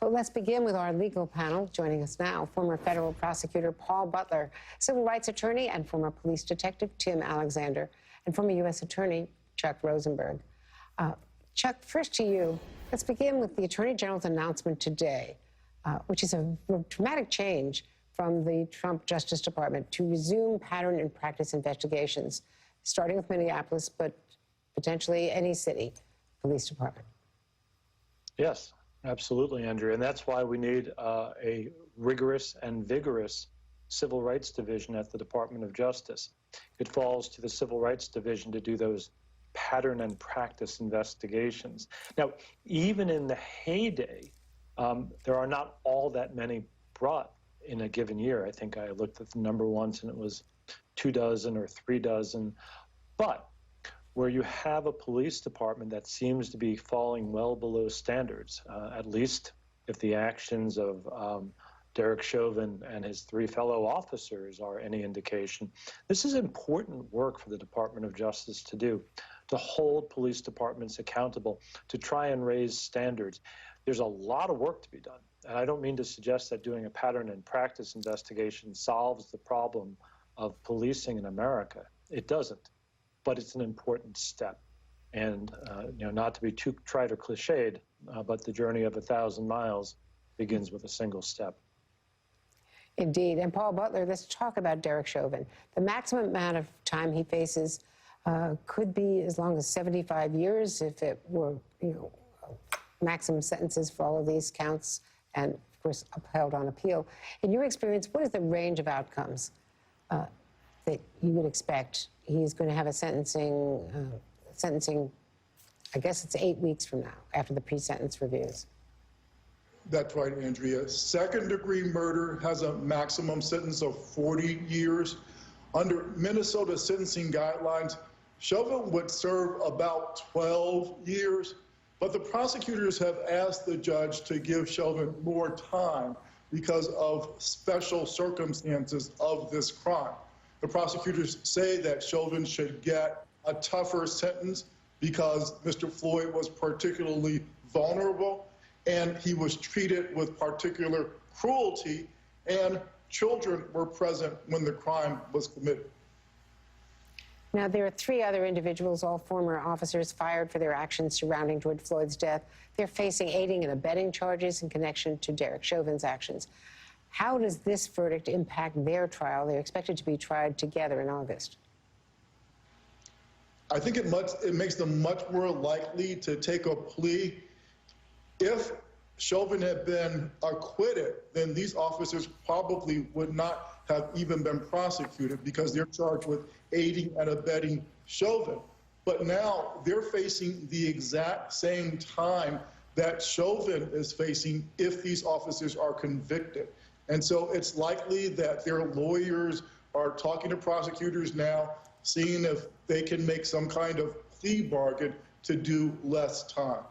Well, let's begin with our legal panel. Joining us now, former federal prosecutor Paul Butler, civil rights attorney and former police detective Tim Alexander, and former U.S. attorney Chuck Rosenberg. Chuck, first to you. Let's begin with the Attorney General's announcement today, which is a dramatic change from the Trump Justice Department to resume pattern and practice investigations, starting with Minneapolis, but potentially any city police department. Yes, absolutely, Andrea. And that's why we need a rigorous and vigorous Civil Rights Division at the Department of Justice. It falls to the Civil Rights Division to do those pattern and practice investigations. Now, even in the heyday, there are not all that many brought in a given year. I think I looked at the number once and it was 2 dozen or 3 dozen. But where you have a police department that seems to be falling well below standards, at least if the actions of Derek Chauvin and his 3 fellow officers are any indication, this is important work for the Department of Justice to do, to hold police departments accountable, to try and raise standards. There's a lot of work to be done. And I don't mean to suggest that doing a pattern and practice investigation solves the problem of policing in America. It doesn't, but it's an important step. And not to be too trite or cliched, but the journey of 1,000 miles begins with a single step. Indeed. And Paul Butler, let's talk about Derek Chauvin. The maximum amount of time he faces could be as long as 75 years if it were, maximum sentences for all of these counts and, of course, upheld on appeal. In your experience, what is the range of outcomes that you would expect? He's going to have a sentencing, I guess it's 8 weeks from now, after the pre-sentence reviews. That's right, Andrea. Second-degree murder has a maximum sentence of 40 years. Under Minnesota sentencing guidelines, Chauvin would serve about 12 years, but the prosecutors have asked the judge to give Chauvin more time because of special circumstances of this crime. The prosecutors say that Chauvin should get a tougher sentence because Mr. Floyd was particularly vulnerable and he was treated with particular cruelty, and children were present when the crime was committed. Now, there are 3 other individuals, all former officers, fired for their actions surrounding George Floyd's death. They're facing aiding and abetting charges in connection to Derek Chauvin's actions. How does this verdict impact their trial? They're expected to be tried together in August. I think it makes them much more likely to take a plea. If Chauvin had been acquitted, then these officers probably would not have even been prosecuted because they're charged with aiding and abetting Chauvin. But now they're facing the exact same time that Chauvin is facing if these officers are convicted. And so it's likely that their lawyers are talking to prosecutors now, seeing if they can make some kind of plea bargain to do less time.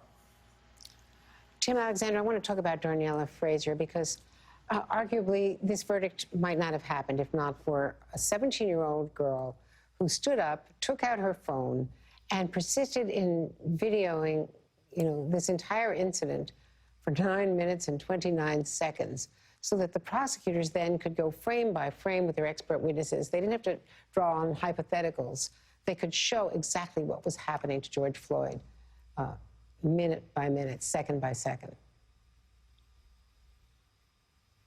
Tim Alexander, I want to talk about Darnella Fraser because arguably this verdict might not have happened if not for a 17-year-old girl who stood up, took out her phone, and persisted in videoing, this entire incident for 9 minutes and 29 seconds so that the prosecutors then could go frame by frame with their expert witnesses. They didn't have to draw on hypotheticals. They could show exactly what was happening to George Floyd. Minute by minute, second by second.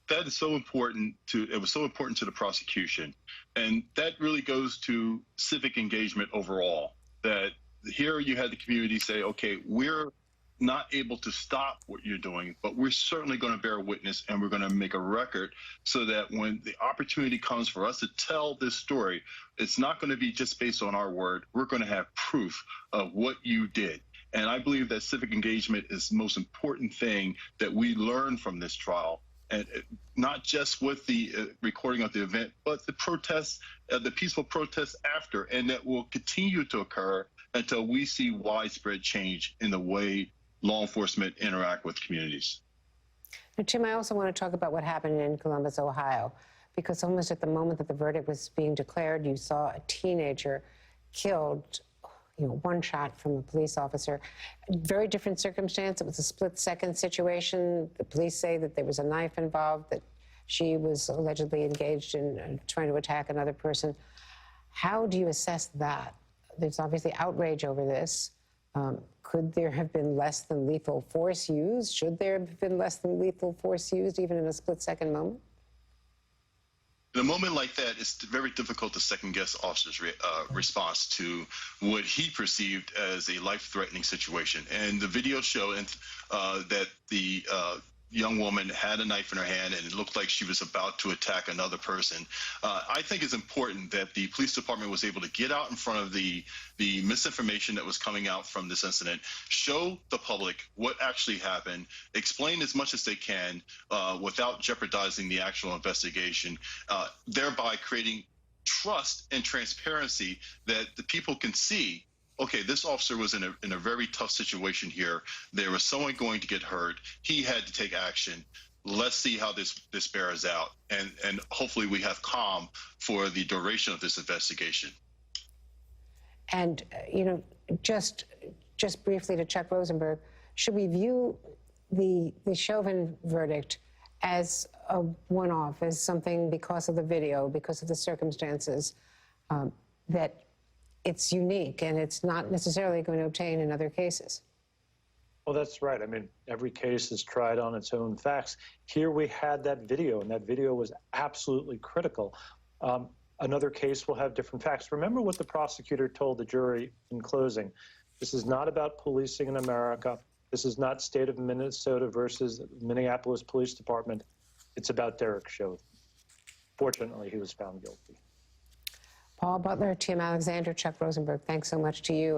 That is so important it was so important to the prosecution. And that really goes to civic engagement overall, that here you had the community say, okay, we're not able to stop what you're doing, but we're certainly going to bear witness and we're going to make a record so that when the opportunity comes for us to tell this story, it's not going to be just based on our word. We're going to have proof of what you did. And I believe that civic engagement is the most important thing that we learn from this trial, and not just with the recording of the event, but the protests, the peaceful protests after, and that will continue to occur until we see widespread change in the way law enforcement interact with communities. Now, Tim, I also want to talk about what happened in Columbus, Ohio, because almost at the moment that the verdict was being declared, you saw a teenager killed one shot from a police officer. Very different circumstance. It was a split-second situation. The police say that there was a knife involved, that she was allegedly engaged in trying to attack another person. How do you assess that? There's obviously outrage over this. Could there have been less than lethal force used? Should there have been less than lethal force used, even in a split-second moment? In a moment like that, it's very difficult to second-guess officer's response to what he perceived as a life-threatening situation. And the video showed that the young woman had a knife in her hand and it looked like she was about to attack another person. I think it's important that the police department was able to get out in front of the misinformation that was coming out from this incident, show the public what actually happened, explain as much as they can without jeopardizing the actual investigation, thereby creating trust and transparency that the people can see, okay, this officer was in a very tough situation here. There was someone going to get hurt. He had to take action. Let's see how this bears out. And hopefully we have calm for the duration of this investigation. And, just briefly to Chuck Rosenberg, should we view the Chauvin verdict as a one-off, as something because of the video, because of the circumstances, that it's unique and it's not necessarily going to obtain in other cases? Well, that's right. I mean, every case is tried on its own facts. Here we had that video, and that video was absolutely critical. Another case will have different facts. Remember what the prosecutor told the jury in closing. This is not about policing in America. This is not state of Minnesota versus Minneapolis Police Department. It's about Derek Chauvin. Fortunately, he was found guilty. Paul Butler, Tim Alexander, Chuck Rosenberg, thanks so much to you.